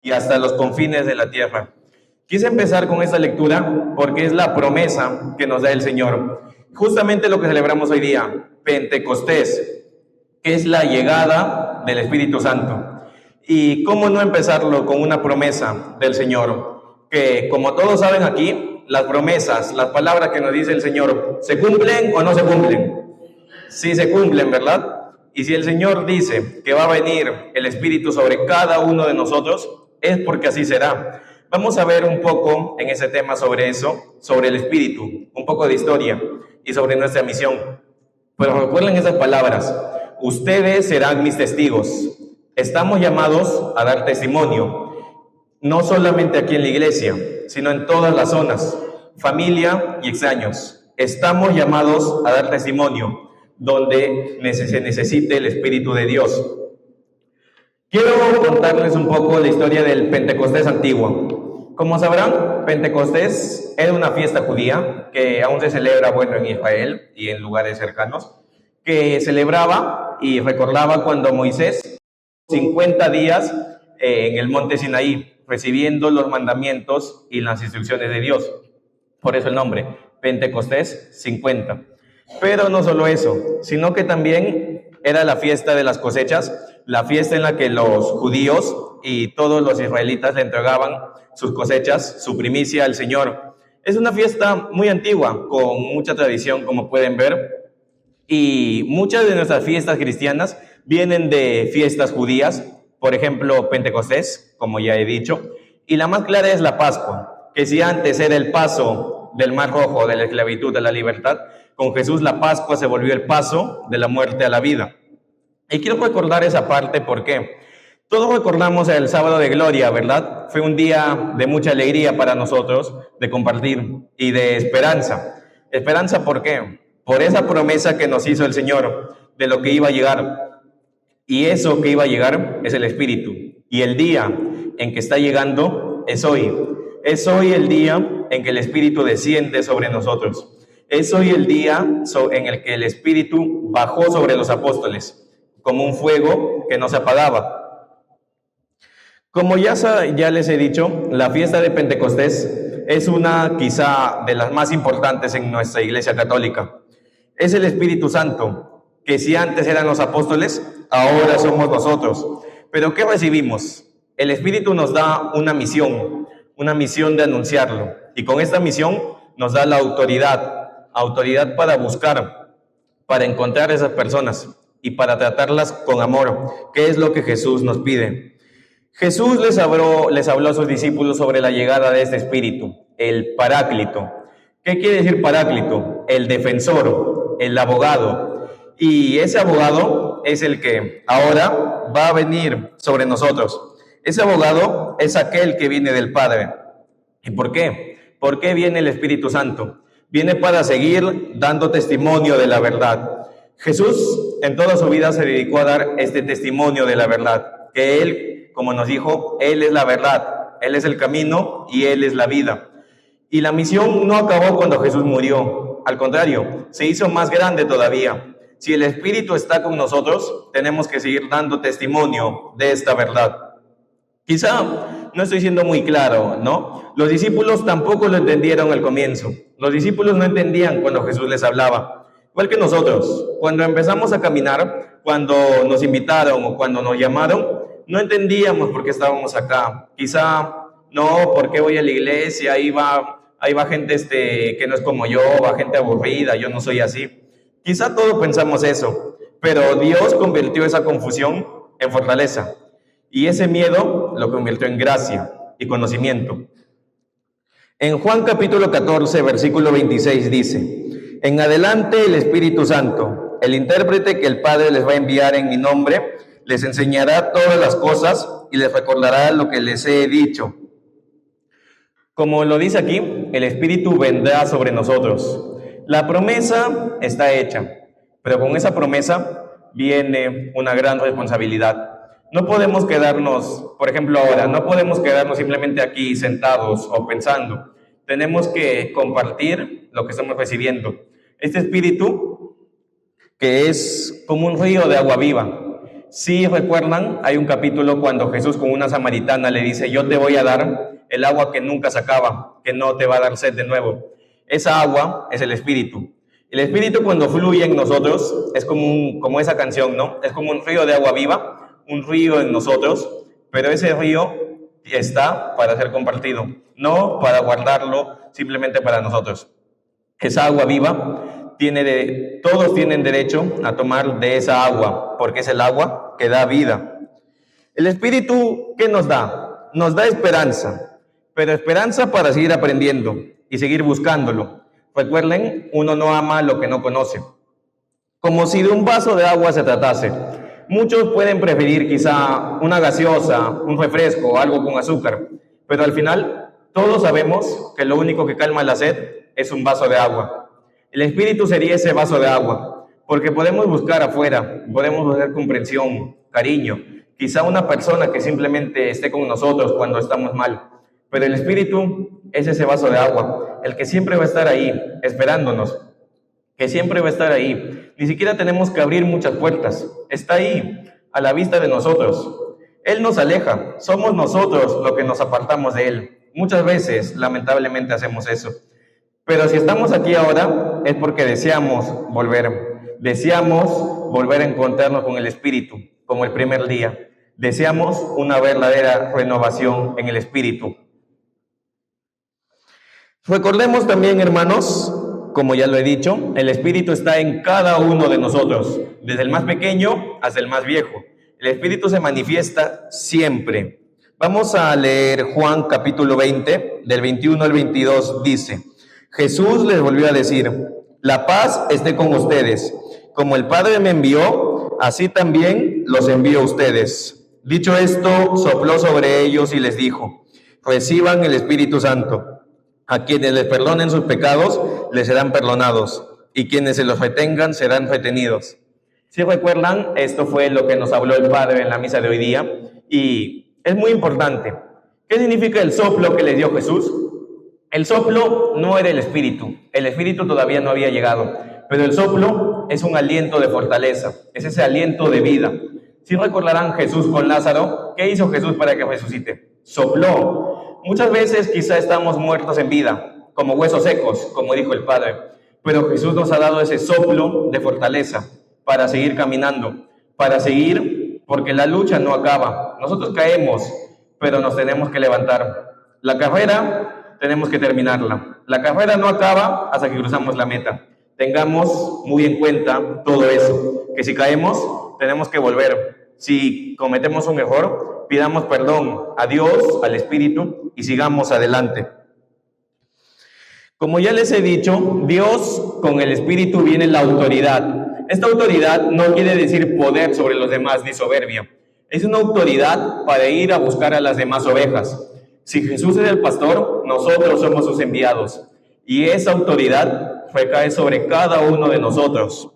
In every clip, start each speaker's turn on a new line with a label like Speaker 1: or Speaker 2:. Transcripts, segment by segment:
Speaker 1: y hasta los confines de la tierra. Quise empezar con esta lectura porque es la promesa que nos da el Señor. Justamente lo que celebramos hoy día, Pentecostés, que es la llegada del Espíritu Santo. Y cómo no empezarlo con una promesa del Señor, que como todos saben aquí, las promesas, las palabras que nos dice el Señor, ¿se cumplen o no se cumplen? Sí se cumplen, ¿verdad? Y si el Señor dice que va a venir el Espíritu sobre cada uno de nosotros, es porque así será. Vamos a ver un poco en ese tema sobre eso, sobre el Espíritu, un poco de historia y sobre nuestra misión. Pero recuerden esas palabras, ustedes serán mis testigos. Estamos llamados a dar testimonio, no solamente aquí en la iglesia, sino en todas las zonas, familia y extraños. Estamos llamados a dar testimonio donde se necesite el Espíritu de Dios. Quiero contarles un poco la historia del Pentecostés antiguo. Como sabrán, Pentecostés era una fiesta judía que aún se celebra, en Israel y en lugares cercanos, que celebraba y recordaba cuando Moisés, 50 días en el monte Sinaí, recibiendo los mandamientos y las instrucciones de Dios. Por eso el nombre, Pentecostés 50. Pero no solo eso, sino que también era la fiesta de las cosechas, la fiesta en la que los judíos y todos los israelitas le entregaban sus cosechas, su primicia al Señor. Es una fiesta muy antigua, con mucha tradición, como pueden ver, y muchas de nuestras fiestas cristianas vienen de fiestas judías, por ejemplo, Pentecostés, como ya he dicho, y la más clara es la Pascua, que si antes era el paso del Mar Rojo, de la esclavitud a la libertad, con Jesús la Pascua se volvió el paso de la muerte a la vida. Y quiero recordar esa parte porque todos recordamos el sábado de gloria, ¿verdad? Fue un día de mucha alegría para nosotros, de compartir y de esperanza. ¿Esperanza por qué? Por esa promesa que nos hizo el Señor de lo que iba a llegar. Y eso que iba a llegar es el Espíritu. Y el día en que está llegando es hoy. Es hoy el día en que el Espíritu desciende sobre nosotros. Es hoy el día en el que el Espíritu bajó sobre los apóstoles, como un fuego que no se apagaba. Como ya les he dicho, la fiesta de Pentecostés es una quizá de las más importantes en nuestra Iglesia Católica. Es el Espíritu Santo, que si antes eran los apóstoles, ahora somos nosotros. Pero ¿qué recibimos? El Espíritu nos da una misión de anunciarlo. Y con esta misión nos da la autoridad para buscar, para encontrar a esas personas y para tratarlas con amor, que es lo que Jesús nos pide. Jesús les habló a sus discípulos sobre la llegada de este Espíritu, el Paráclito. ¿Qué quiere decir Paráclito? El defensor, el abogado. Y ese abogado es el que ahora va a venir sobre nosotros. Ese abogado es aquel que viene del Padre. ¿Y por qué? ¿Por qué viene el Espíritu Santo? Viene para seguir dando testimonio de la verdad. Jesús en toda su vida se dedicó a dar este testimonio de la verdad, que Él, como nos dijo, Él es la verdad, Él es el camino y Él es la vida. Y la misión no acabó cuando Jesús murió, al contrario, se hizo más grande todavía. Si el Espíritu está con nosotros, tenemos que seguir dando testimonio de esta verdad. Quizá no estoy siendo muy claro, ¿no? Los discípulos tampoco lo entendieron al comienzo. Los discípulos no entendían cuando Jesús les hablaba. Igual que nosotros, cuando empezamos a caminar, cuando nos invitaron o cuando nos llamaron, no entendíamos por qué estábamos acá. Quizá, no, ¿por qué voy a la iglesia? Ahí va gente que no es como yo, va gente aburrida, yo no soy así. Quizá todos pensamos eso, pero Dios convirtió esa confusión en fortaleza. Y ese miedo lo convirtió en gracia y conocimiento. En Juan capítulo 14, versículo 26 dice: en adelante el Espíritu Santo, el intérprete que el Padre les va a enviar en mi nombre, les enseñará todas las cosas y les recordará lo que les he dicho. Como lo dice aquí, el Espíritu vendrá sobre nosotros. La promesa está hecha, pero con esa promesa viene una gran responsabilidad. No podemos quedarnos, por ejemplo ahora, no podemos quedarnos simplemente aquí sentados o pensando. Tenemos que compartir lo que estamos recibiendo. Este Espíritu, que es como un río de agua viva, Si recuerdan, hay un capítulo cuando Jesús con una samaritana le dice, yo te voy a dar el agua que nunca se acaba, que no te va a dar sed de nuevo. Esa agua es el Espíritu. El Espíritu cuando fluye en nosotros es como esa canción, ¿no? Es como un río de agua viva, un río en nosotros, pero ese río está para ser compartido, no para guardarlo simplemente para nosotros. Esa agua viva todos tienen derecho a tomar de esa agua, porque es el agua que da vida. El Espíritu, ¿qué nos da? Nos da esperanza, pero esperanza para seguir aprendiendo y seguir buscándolo. Recuerden, uno no ama lo que no conoce. Como si de un vaso de agua se tratase. Muchos pueden preferir quizá una gaseosa, un refresco o algo con azúcar, pero al final todos sabemos que lo único que calma la sed es un vaso de agua. El Espíritu sería ese vaso de agua, porque podemos buscar afuera, podemos buscar comprensión, cariño, quizá una persona que simplemente esté con nosotros cuando estamos mal, pero el Espíritu es ese vaso de agua, el que siempre va a estar ahí, esperándonos, que siempre va a estar ahí. Ni siquiera tenemos que abrir muchas puertas, está ahí, a la vista de nosotros. Él nos aleja, somos nosotros los que nos apartamos de Él. Muchas veces, lamentablemente, hacemos eso. Pero si estamos aquí ahora es porque deseamos volver a encontrarnos con el Espíritu, como el primer día. Deseamos una verdadera renovación en el Espíritu. Recordemos también, hermanos, como ya lo he dicho, el Espíritu está en cada uno de nosotros, desde el más pequeño hasta el más viejo. El Espíritu se manifiesta siempre. Vamos a leer Juan capítulo 20, del 21 al 22, dice: Jesús les volvió a decir, la paz esté con ustedes. Como el Padre me envió, así también los envío a ustedes. Dicho esto, sopló sobre ellos y les dijo, reciban el Espíritu Santo. A quienes les perdonen sus pecados, les serán perdonados, y quienes se los retengan, serán retenidos. Si recuerdan, esto fue lo que nos habló el Padre en la misa de hoy día, y es muy importante. ¿Qué significa el soplo que les dio Jesús? El soplo no era el Espíritu todavía no había llegado, pero el soplo es un aliento de fortaleza, es ese aliento de vida. Si recordarán Jesús con Lázaro, ¿qué hizo Jesús para que resucite? Sopló. Muchas veces quizá estamos muertos en vida, como huesos secos, como dijo el Padre, pero Jesús nos ha dado ese soplo de fortaleza para seguir caminando, para seguir, porque la lucha no acaba. Nosotros caemos, pero nos tenemos que levantar. La carrera tenemos que terminarla. La carrera no acaba hasta que cruzamos la meta. Tengamos muy en cuenta todo eso, que si caemos, tenemos que volver. Si cometemos un error, pidamos perdón a Dios, al Espíritu, y sigamos adelante. Como ya les he dicho, Dios con el Espíritu viene la autoridad. Esta autoridad no quiere decir poder sobre los demás ni soberbia. Es una autoridad para ir a buscar a las demás ovejas. Si Jesús es el pastor, nosotros somos sus enviados. Y esa autoridad recae sobre cada uno de nosotros.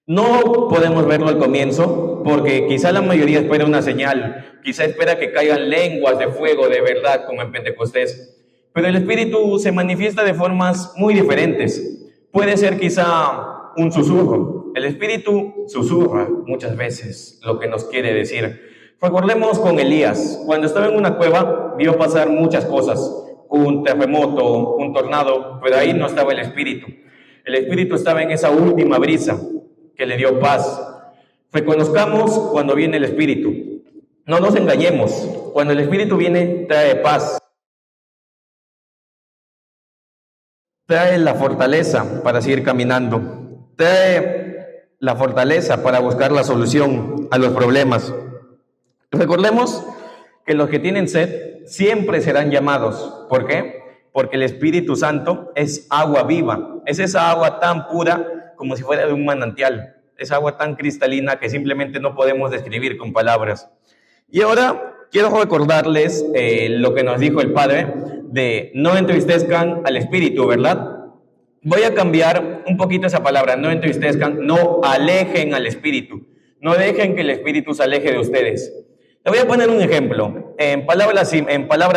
Speaker 1: No podemos verlo al comienzo, porque quizá la mayoría espera una señal, quizá espera que caigan lenguas de fuego de verdad, como en Pentecostés. Pero el Espíritu se manifiesta de formas muy diferentes. Puede ser quizá un susurro. El Espíritu susurra muchas veces lo que nos quiere decir. Recordemos con Elías, cuando estaba en una cueva, vio pasar muchas cosas, un terremoto, un tornado, pero ahí no estaba el Espíritu. El Espíritu estaba en esa última brisa que le dio paz. Reconozcamos cuando viene el Espíritu. No nos engañemos. Cuando el Espíritu viene, trae paz. Trae la fortaleza para seguir caminando. Trae la fortaleza para buscar la solución a los problemas. Recordemos que los que tienen sed siempre serán llamados. ¿Por qué? Porque el Espíritu Santo es agua viva. Es esa agua tan pura como si fuera de un manantial. Es agua tan cristalina que simplemente no podemos describir con palabras. Y ahora quiero recordarles lo que nos dijo el Padre de no entristezcan al Espíritu, ¿verdad? Voy a cambiar un poquito esa palabra, no entristezcan, no alejen al Espíritu. No dejen que el Espíritu se aleje de ustedes. Le voy a poner un ejemplo, en palabras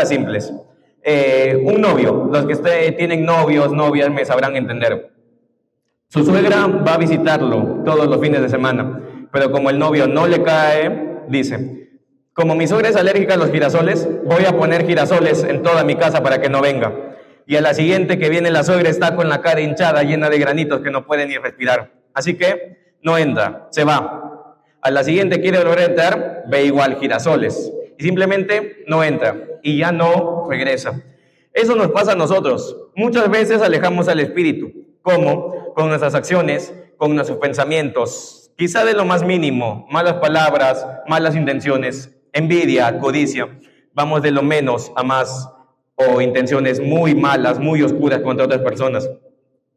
Speaker 1: simples. Un novio, los que tienen novios, novias, me sabrán entender. Su suegra va a visitarlo todos los fines de semana. pero como el novio no le cae, dice: como mi suegra es alérgica a los girasoles, voy a poner girasoles en toda mi casa para que no venga. Y a la siguiente que viene la suegra está con la cara hinchada, llena de granitos que no puede ni respirar. Así que no entra, se va. A la siguiente quiere volver a entrar, ve igual girasoles. Y simplemente no entra y ya no regresa. Eso nos pasa a nosotros. Muchas veces alejamos al Espíritu. ¿Cómo? Con nuestras acciones, con nuestros pensamientos. Quizá de lo más mínimo, malas palabras, malas intenciones, envidia, codicia. Vamos de lo menos a más, o intenciones muy malas, muy oscuras contra otras personas.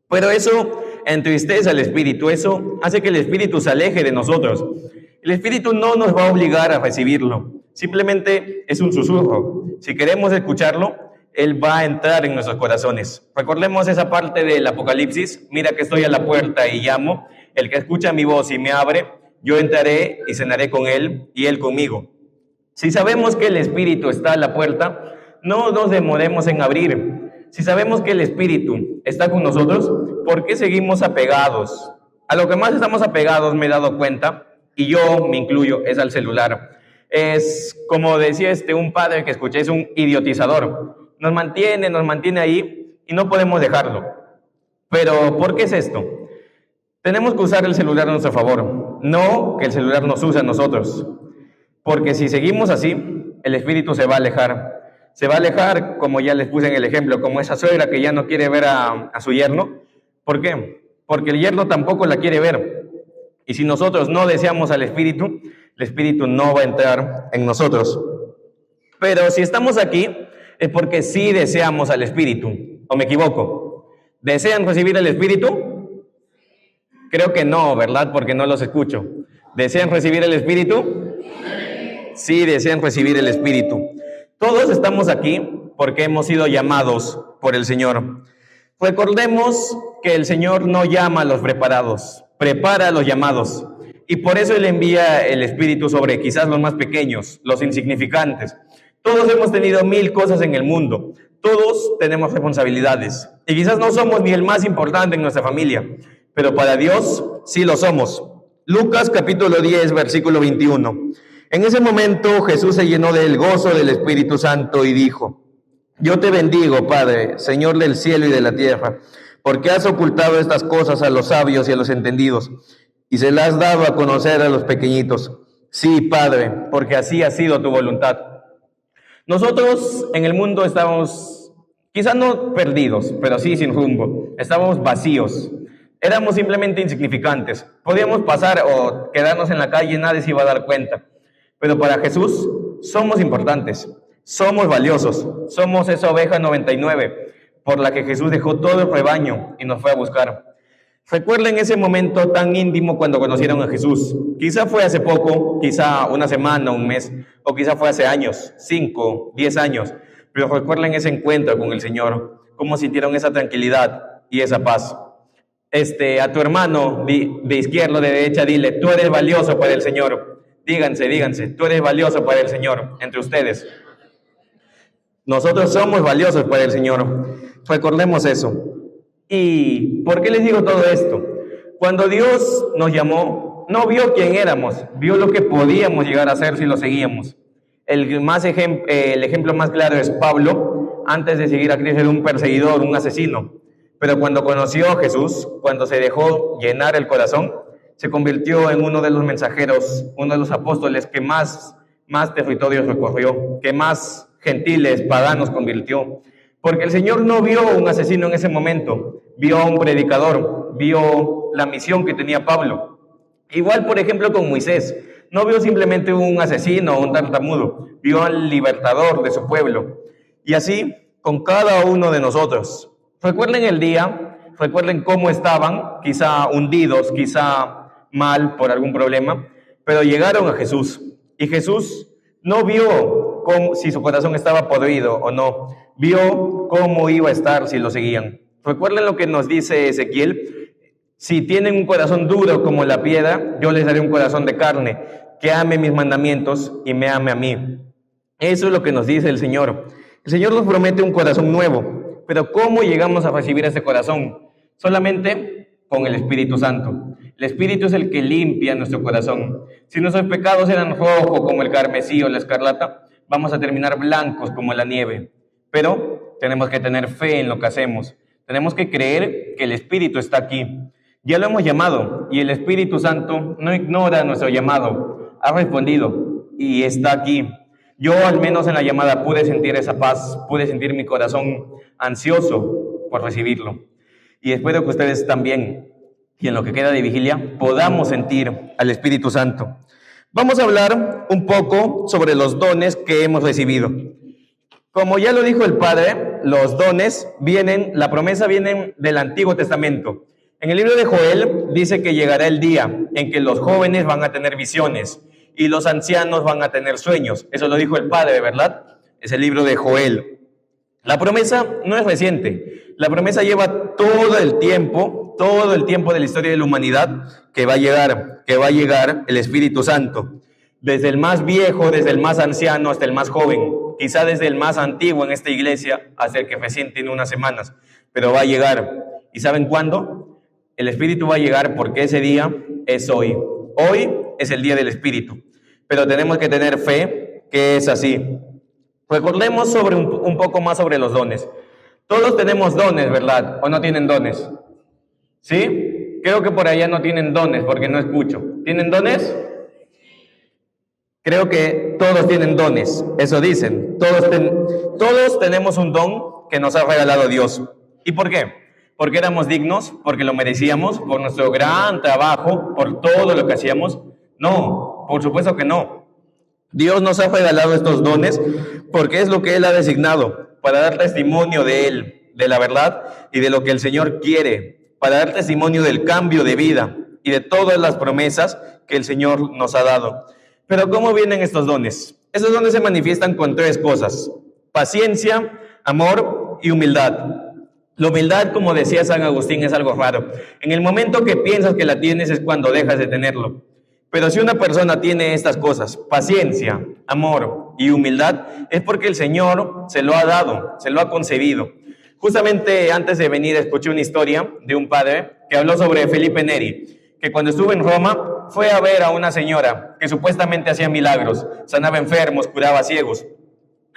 Speaker 1: Pero eso entristece al Espíritu, eso hace que el Espíritu se aleje de nosotros. El Espíritu no nos va a obligar a recibirlo, simplemente es un susurro. Si queremos escucharlo, Él va a entrar en nuestros corazones. Recordemos esa parte del Apocalipsis: mira que estoy a la puerta y llamo, el que escucha mi voz y me abre, yo entraré y cenaré con Él y Él conmigo. Si sabemos que el Espíritu está a la puerta, no nos demoremos en abrir. Si sabemos que el Espíritu está con nosotros, ¿por qué seguimos apegados? A lo que más estamos apegados, me he dado cuenta, y yo me incluyo, es al celular. Es como decía un padre que escuché, es un idiotizador. Nos mantiene ahí y no podemos dejarlo. Pero, ¿por qué es esto? Tenemos que usar el celular a nuestro favor, no que el celular nos use a nosotros. Porque si seguimos así, el Espíritu se va a alejar. Se va a alejar, como ya les puse en el ejemplo, como esa suegra que ya no quiere ver a su yerno. ¿Por qué? Porque el yerno tampoco la quiere ver. Y si nosotros no deseamos al Espíritu, el Espíritu no va a entrar en nosotros. Pero si estamos aquí, es porque sí deseamos al Espíritu. ¿O me equivoco? ¿Desean recibir el Espíritu? Creo que no, ¿verdad? Porque no los escucho. ¿Desean recibir el Espíritu? Sí, desean recibir el Espíritu. Todos estamos aquí porque hemos sido llamados por el Señor. Recordemos que el Señor no llama a los preparados, prepara a los llamados. Y por eso Él envía el Espíritu sobre quizás los más pequeños, los insignificantes. Todos hemos tenido 1000 cosas en el mundo. Todos tenemos responsabilidades. Y quizás no somos ni el más importante en nuestra familia, pero para Dios sí lo somos. Lucas capítulo 10, versículo 21. En ese momento Jesús se llenó del gozo del Espíritu Santo y dijo: yo te bendigo, Padre, Señor del cielo y de la tierra, porque has ocultado estas cosas a los sabios y a los entendidos, y se las has dado a conocer a los pequeñitos. Sí, Padre, porque así ha sido tu voluntad. Nosotros en el mundo estábamos, quizás no perdidos, pero sí sin rumbo. Estábamos vacíos. Éramos simplemente insignificantes. Podíamos pasar o quedarnos en la calle y nadie se iba a dar cuenta. Pero para Jesús somos importantes, somos valiosos, somos esa oveja 99 por la que Jesús dejó todo el rebaño y nos fue a buscar. Recuerden ese momento tan íntimo cuando conocieron a Jesús. Quizá fue hace poco, quizá una semana, un mes, o quizá fue hace años, 5, 10 años. Pero recuerden ese encuentro con el Señor, cómo sintieron esa tranquilidad y esa paz. A tu hermano de izquierda o de derecha, dile: tú eres valioso para el Señor. Díganse, tú eres valioso para el Señor, entre ustedes. Nosotros somos valiosos para el Señor. Recordemos eso. ¿Y por qué les digo todo esto? Cuando Dios nos llamó, no vio quién éramos, vio lo que podíamos llegar a ser si lo seguíamos. El ejemplo más claro es Pablo. Antes de seguir a Cristo era un perseguidor, un asesino. Pero cuando conoció a Jesús, cuando se dejó llenar el corazón, se convirtió en uno de los mensajeros, uno de los apóstoles que más territorios recorrió, que más gentiles, paganos convirtió. Porque el Señor no vio un asesino en ese momento, vio a un predicador, vio la misión que tenía Pablo. Igual, por ejemplo, con Moisés, no vio simplemente un asesino o un tartamudo, vio al libertador de su pueblo. Y así con cada uno de nosotros. Recuerden el día, recuerden cómo estaban, quizá hundidos, quizá mal por algún problema, pero llegaron a Jesús. Y Jesús no vio si su corazón estaba podrido o no, vio cómo iba a estar si lo seguían. Recuerden lo que nos dice Ezequiel: si tienen un corazón duro como la piedra, yo les daré un corazón de carne, que ame mis mandamientos y me ame a mí. Eso es lo que nos dice el Señor. El Señor nos promete un corazón nuevo, pero ¿cómo llegamos a recibir ese corazón? Solamente con el Espíritu Santo. El Espíritu es el que limpia nuestro corazón. Si nuestros pecados eran rojos como el carmesí o la escarlata, vamos a terminar blancos como la nieve. Pero tenemos que tener fe en lo que hacemos. Tenemos que creer que el Espíritu está aquí. Ya lo hemos llamado y el Espíritu Santo no ignora nuestro llamado. Ha respondido y está aquí. Yo al menos en la llamada pude sentir esa paz, pude sentir mi corazón ansioso por recibirlo. Y espero que ustedes también, y en lo que queda de vigilia, podamos sentir al Espíritu Santo. Vamos a hablar un poco sobre los dones que hemos recibido. Como ya lo dijo el Padre, los dones vienen, la promesa viene del Antiguo Testamento. En el libro de Joel dice que llegará el día en que los jóvenes van a tener visiones y los ancianos van a tener sueños. Eso lo dijo el Padre, ¿verdad? Es el libro de Joel. La promesa no es reciente. La promesa lleva todo el tiempo de la historia de la humanidad que va a llegar el Espíritu Santo. Desde el más viejo, desde el más anciano hasta el más joven. Quizá desde el más antiguo en esta iglesia hasta el que recién tiene unas semanas. Pero va a llegar. ¿Y saben cuándo? El Espíritu va a llegar porque ese día es hoy. Hoy es el día del Espíritu. Pero tenemos que tener fe que es así. Recordemos un poco más sobre los dones. Todos tenemos dones, ¿verdad? ¿O no tienen dones? ¿Sí? Creo que por allá no tienen dones porque no escucho. ¿Tienen dones? Creo que todos tienen dones. Eso dicen. Todos tenemos un don que nos ha regalado Dios. ¿Y por qué? ¿Porque éramos dignos? ¿Porque lo merecíamos? ¿Por nuestro gran trabajo? ¿Por todo lo que hacíamos? No, por supuesto que no. Dios nos ha regalado estos dones porque es lo que Él ha designado para dar testimonio de Él, de la verdad y de lo que el Señor quiere, para dar testimonio del cambio de vida y de todas las promesas que el Señor nos ha dado. Pero ¿cómo vienen estos dones? Estos dones se manifiestan con tres cosas: paciencia, amor y humildad. La humildad, como decía San Agustín, es algo raro. En el momento que piensas que la tienes es cuando dejas de tenerlo. Pero si una persona tiene estas cosas, paciencia, amor y humildad, es porque el Señor se lo ha dado, se lo ha concedido. Justamente antes de venir escuché una historia de un padre que habló sobre Felipe Neri, que cuando estuvo en Roma fue a ver a una señora que supuestamente hacía milagros, sanaba enfermos, curaba ciegos.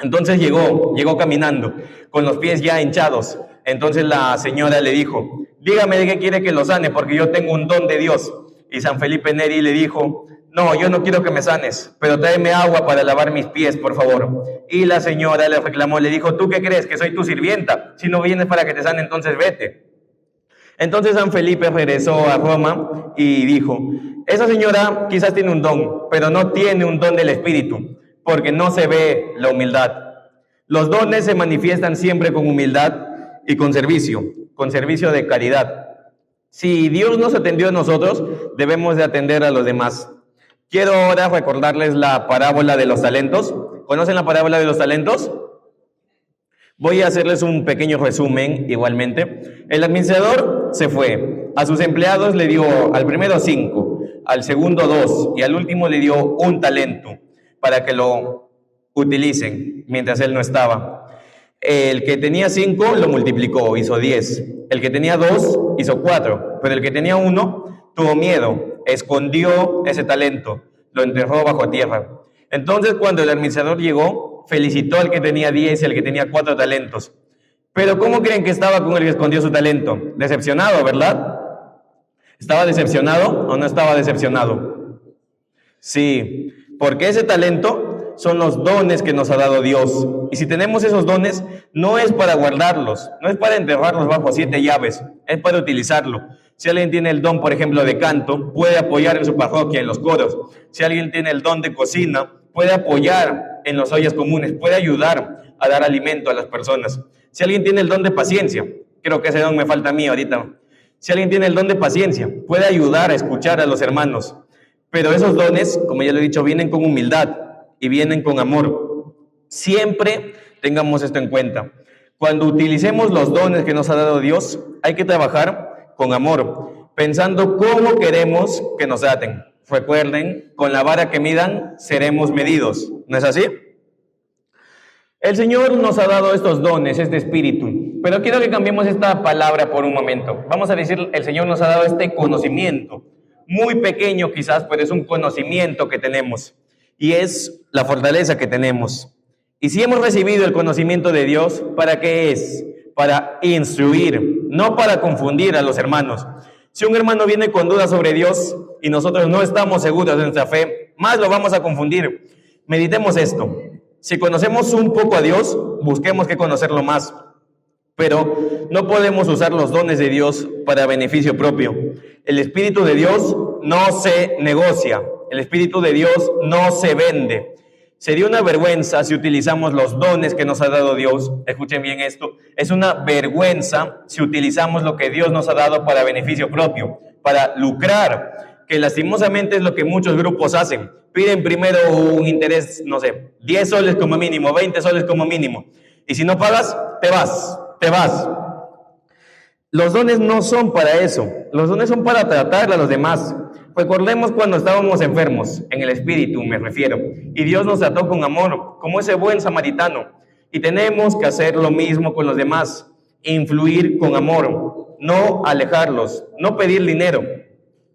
Speaker 1: Entonces llegó caminando, con los pies ya hinchados. Entonces la señora le dijo: dígame de qué quiere que lo sane, porque yo tengo un don de Dios. Y San Felipe Neri le dijo: no, yo no quiero que me sanes, pero tráeme agua para lavar mis pies, por favor. Y la señora le reclamó, le dijo: ¿tú qué crees? ¿Que soy tu sirvienta? Si no vienes para que te sane, entonces vete. Entonces San Felipe regresó a Roma y dijo: esa señora quizás tiene un don, pero no tiene un don del Espíritu, porque no se ve la humildad. Los dones se manifiestan siempre con humildad y con servicio de caridad. Si Dios nos atendió a nosotros, debemos de atender a los demás. Quiero ahora recordarles la parábola de los talentos. ¿Conocen la parábola de los talentos? Voy a hacerles un pequeño resumen igualmente. El administrador se fue. A sus empleados le dio al primero 5, al segundo 2 y al último le dio 1 talento para que lo utilicen mientras él no estaba. El que tenía 5 lo multiplicó, hizo 10. El que tenía 2 hizo 4. Pero el que tenía 1 tuvo miedo, escondió ese talento, lo enterró bajo tierra. Entonces cuando el administrador llegó, felicitó al que tenía 10 y al que tenía 4 talentos. Pero ¿cómo creen que estaba con el que escondió su talento? Decepcionado, ¿verdad? ¿Estaba decepcionado o no estaba decepcionado? Sí, porque ese talento son los dones que nos ha dado Dios. Y si tenemos esos dones, no es para guardarlos, no es para enterrarlos bajo 7 llaves, es para utilizarlo. Si alguien tiene el don, por ejemplo, de canto, puede apoyar en su parroquia, en los coros. Si alguien tiene el don de cocina, puede apoyar en las ollas comunes, puede ayudar a dar alimento a las personas. Si alguien tiene el don de paciencia, creo que ese don me falta a mí ahorita. Si alguien tiene el don de paciencia, puede ayudar a escuchar a los hermanos. Pero esos dones, como ya lo he dicho, vienen con humildad y vienen con amor. Siempre tengamos esto en cuenta. Cuando utilicemos los dones que nos ha dado Dios, hay que trabajar con amor, pensando cómo queremos que nos traten. Recuerden, con la vara que midan, seremos medidos. ¿No es así? El Señor nos ha dado estos dones, este espíritu, pero quiero que cambiemos esta palabra por un momento. Vamos a decir, el Señor nos ha dado este conocimiento, muy pequeño quizás, pero es un conocimiento que tenemos, y es la fortaleza que tenemos. Y si hemos recibido el conocimiento de Dios, ¿para qué es? Para instruir, no para confundir a los hermanos. Si un hermano viene con dudas sobre Dios y nosotros no estamos seguros de nuestra fe, más lo vamos a confundir. Meditemos esto. Si conocemos un poco a Dios, busquemos que conocerlo más. Pero no podemos usar los dones de Dios para beneficio propio. El Espíritu de Dios no se negocia. El Espíritu de Dios no se vende. Sería una vergüenza si utilizamos los dones que nos ha dado Dios. Escuchen bien esto. Es una vergüenza si utilizamos lo que Dios nos ha dado para beneficio propio, para lucrar, que lastimosamente es lo que muchos grupos hacen. Piden primero un interés, no sé, 10 soles como mínimo, 20 soles como mínimo. Y si no pagas, te vas. Los dones no son para eso. Los dones son para tratar a los demás. Recordemos cuando estábamos enfermos, en el espíritu me refiero, y Dios nos trató con amor, como ese buen samaritano. Y tenemos que hacer lo mismo con los demás, influir con amor, no alejarlos, no pedir dinero.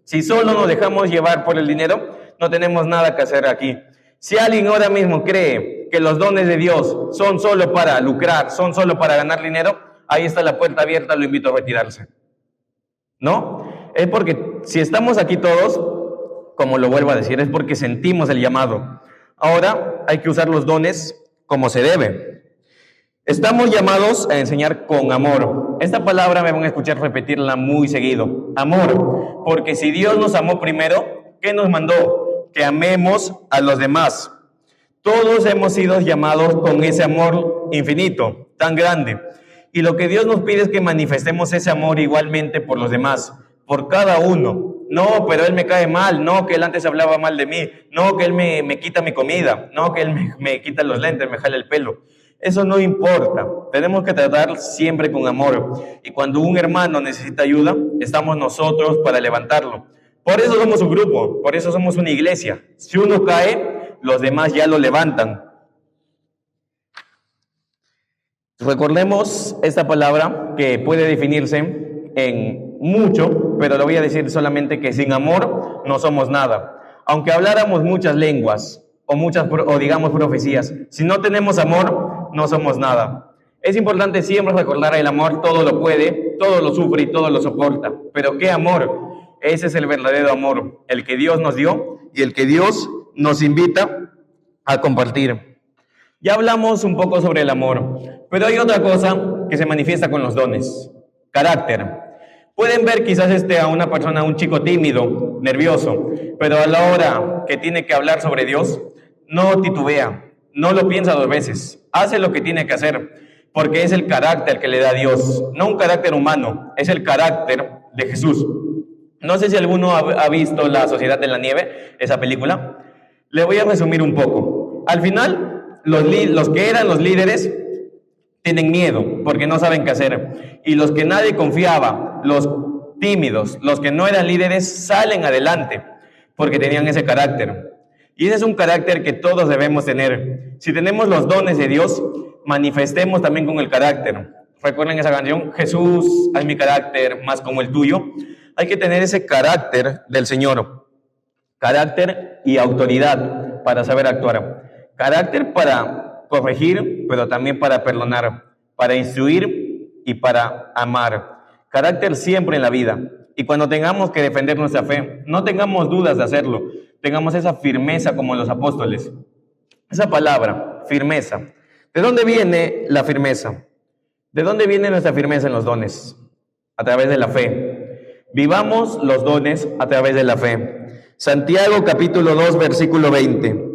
Speaker 1: Si solo nos dejamos llevar por el dinero, no tenemos nada que hacer aquí. Si alguien ahora mismo cree que los dones de Dios son solo para lucrar, son solo para ganar dinero, ahí está la puerta abierta, lo invito a retirarse. ¿No? Es porque si estamos aquí todos, como lo vuelvo a decir, es porque sentimos el llamado. Ahora hay que usar los dones como se debe. Estamos llamados a enseñar con amor. Esta palabra me van a escuchar repetirla muy seguido. Amor. Porque si Dios nos amó primero, ¿qué nos mandó? Que amemos a los demás. Todos hemos sido llamados con ese amor infinito, tan grande. Y lo que Dios nos pide es que manifestemos ese amor igualmente por los demás, por cada uno. No, pero él me cae mal, no, que él antes hablaba mal de mí, no, que él me quita mi comida, no, que él me quita los lentes, me jala el pelo. Eso no importa, tenemos que tratar siempre con amor. Y cuando un hermano necesita ayuda, estamos nosotros para levantarlo. Por eso somos un grupo, por eso somos una iglesia. Si uno cae, los demás ya lo levantan. Recordemos esta palabra que puede definirse en mucho, pero lo voy a decir solamente que sin amor no somos nada. Aunque habláramos muchas lenguas o digamos profecías, si no tenemos amor, no somos nada. Es importante siempre recordar el amor, todo lo puede, todo lo sufre y todo lo soporta. Pero ¿qué amor? Ese es el verdadero amor, el que Dios nos dio y el que Dios nos invita a compartir. Ya hablamos un poco sobre el amor, pero hay otra cosa que se manifiesta con los dones: carácter. Pueden ver quizás a una persona, un chico tímido, nervioso, pero a la hora que tiene que hablar sobre Dios, no titubea, no lo piensa 2 veces, hace lo que tiene que hacer, porque es el carácter que le da Dios, no un carácter humano, es el carácter de Jesús. No sé si alguno ha visto La Sociedad de la Nieve, esa película. Le voy a resumir un poco. Al final, los que eran los líderes tienen miedo porque no saben qué hacer. Y los que nadie confiaba, los tímidos, los que no eran líderes, salen adelante porque tenían ese carácter. Y ese es un carácter que todos debemos tener. Si tenemos los dones de Dios, manifestemos también con el carácter. ¿Recuerdan esa canción? Jesús, haz mi carácter más como el tuyo. Hay que tener ese carácter del Señor. Carácter y autoridad para saber actuar. Carácter para corregir, pero también para perdonar, para instruir y para amar. Carácter siempre en la vida. Y cuando tengamos que defender nuestra fe, no tengamos dudas de hacerlo. Tengamos esa firmeza como los apóstoles. Esa palabra, firmeza. ¿De dónde viene la firmeza? ¿De dónde viene nuestra firmeza en los dones? A través de la fe. Vivamos los dones a través de la fe. Santiago capítulo 2, versículo 20.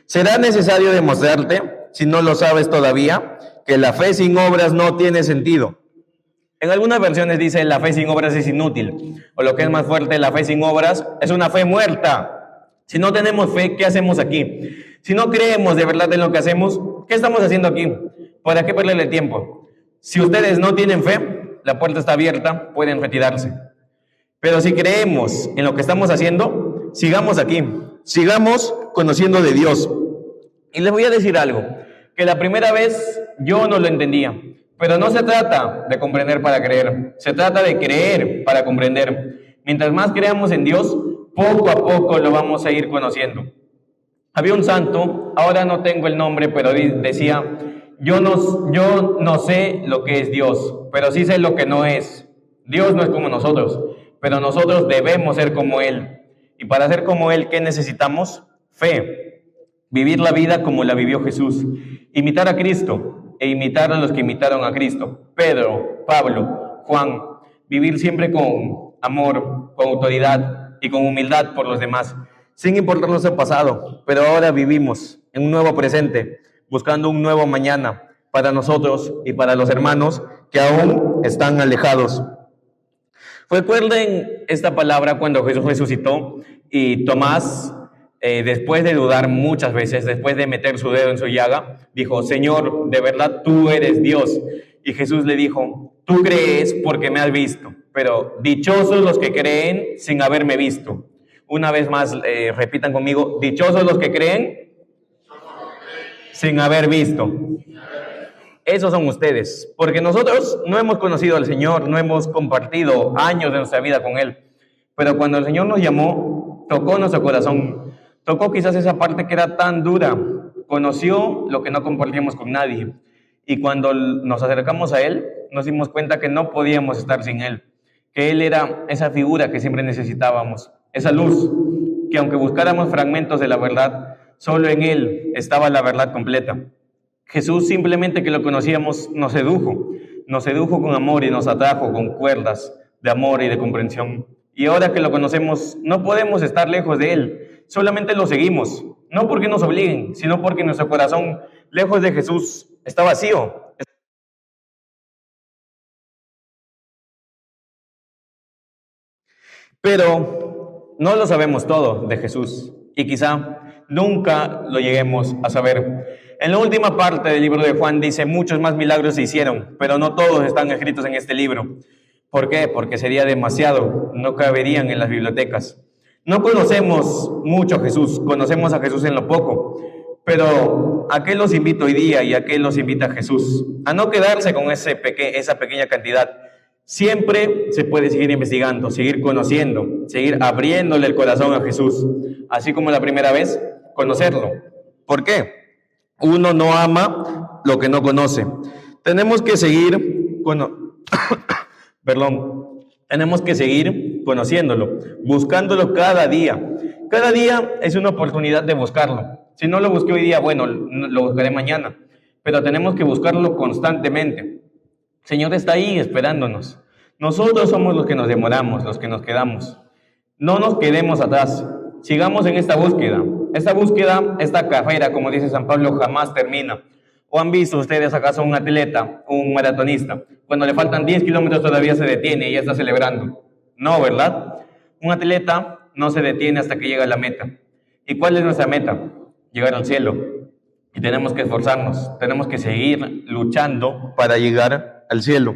Speaker 1: Será necesario demostrarte, si no lo sabes todavía, que la fe sin obras no tiene sentido. En algunas versiones dice la fe sin obras es inútil. O lo que es más fuerte, la fe sin obras es una fe muerta. Si no tenemos fe, ¿qué hacemos aquí? Si no creemos de verdad en lo que hacemos, ¿qué estamos haciendo aquí? ¿Para qué perderle tiempo? Si ustedes no tienen fe, la puerta está abierta, pueden retirarse. Pero si creemos en lo que estamos haciendo, sigamos aquí. Sigamos conociendo de Dios. Y les voy a decir algo, que la primera vez yo no lo entendía. Pero no se trata de comprender para creer, se trata de creer para comprender. Mientras más creamos en Dios, poco a poco lo vamos a ir conociendo. Había un santo, ahora no tengo el nombre, pero decía, yo no sé lo que es Dios, pero sí sé lo que no es. Dios no es como nosotros, pero nosotros debemos ser como Él. Y para ser como Él, ¿qué necesitamos? Fe. Vivir la vida como la vivió Jesús. Imitar a Cristo e imitar a los que imitaron a Cristo. Pedro, Pablo, Juan. Vivir siempre con amor, con autoridad y con humildad por los demás, sin importar nuestro pasado. Pero ahora vivimos en un nuevo presente, buscando un nuevo mañana para nosotros y para los hermanos que aún están alejados. Recuerden esta palabra cuando Jesús resucitó y Tomás, después de dudar muchas veces, después de meter su dedo en su llaga, dijo, Señor, de verdad tú eres Dios. Y Jesús le dijo, tú crees porque me has visto, pero dichosos los que creen sin haberme visto. Una vez más, repitan conmigo, dichosos los que creen sin haber visto. Esos son ustedes, porque nosotros no hemos conocido al Señor, no hemos compartido años de nuestra vida con Él, pero cuando el Señor nos llamó, tocó nuestro corazón, tocó quizás esa parte que era tan dura, conoció lo que no compartíamos con nadie, y cuando nos acercamos a Él, nos dimos cuenta que no podíamos estar sin Él, que Él era esa figura que siempre necesitábamos, esa luz, que aunque buscáramos fragmentos de la verdad, solo en Él estaba la verdad completa. Jesús, simplemente que lo conocíamos, nos sedujo con amor y nos atrajo con cuerdas de amor y de comprensión. Y ahora que lo conocemos, no podemos estar lejos de Él, solamente lo seguimos, no porque nos obliguen, sino porque nuestro corazón, lejos de Jesús, está vacío. Pero no lo sabemos todo de Jesús y quizá nunca lo lleguemos a saber. En la última parte del libro de Juan dice, muchos más milagros se hicieron, pero no todos están escritos en este libro. ¿Por qué? Porque sería demasiado, no caberían en las bibliotecas. No conocemos mucho a Jesús, conocemos a Jesús en lo poco, pero ¿a qué los invito hoy día y a qué los invita Jesús? A no quedarse con esa pequeña cantidad. Siempre se puede seguir investigando, seguir conociendo, seguir abriéndole el corazón a Jesús, así como la primera vez, conocerlo. ¿Por qué? Uno no ama lo que no conoce. Tenemos que seguir tenemos que seguir conociéndolo, buscándolo cada día. Cada día es una oportunidad de buscarlo. Si no lo busqué hoy día, bueno, lo buscaré mañana, pero tenemos que buscarlo constantemente. El Señor está ahí esperándonos. Nosotros somos los que nos demoramos, los que nos quedamos. No nos quedemos atrás. Sigamos en esta búsqueda. Esta carrera, como dice San Pablo, jamás termina. ¿O han visto ustedes acaso un atleta, un maratonista? Cuando le faltan 10 kilómetros todavía se detiene y ya está celebrando. No, ¿verdad? Un atleta no se detiene hasta que llega a la meta. ¿Y cuál es nuestra meta? Llegar al cielo. Y tenemos que esforzarnos, tenemos que seguir luchando para llegar al cielo.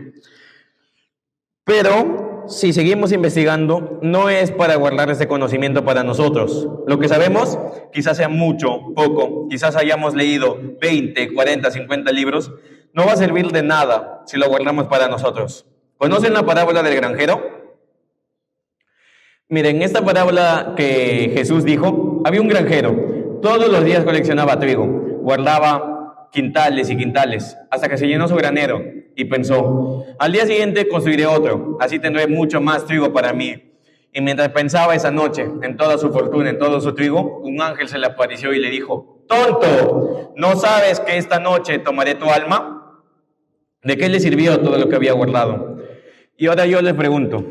Speaker 1: Pero si seguimos investigando, no es para guardar ese conocimiento para nosotros. Lo que sabemos, quizás sea mucho, poco, quizás hayamos leído 20, 40, 50 libros, no va a servir de nada si lo guardamos para nosotros. ¿Conocen la parábola del granjero? Miren, esta parábola que Jesús dijo, había un granjero, todos los días coleccionaba trigo, guardaba quintales y quintales, hasta que se llenó su granero y pensó, al día siguiente construiré otro, así tendré mucho más trigo para mí. Y mientras pensaba esa noche en toda su fortuna, en todo su trigo, un ángel se le apareció y le dijo, tonto, ¿no sabes que esta noche tomaré tu alma? ¿De qué le sirvió todo lo que había guardado? Y ahora yo les pregunto,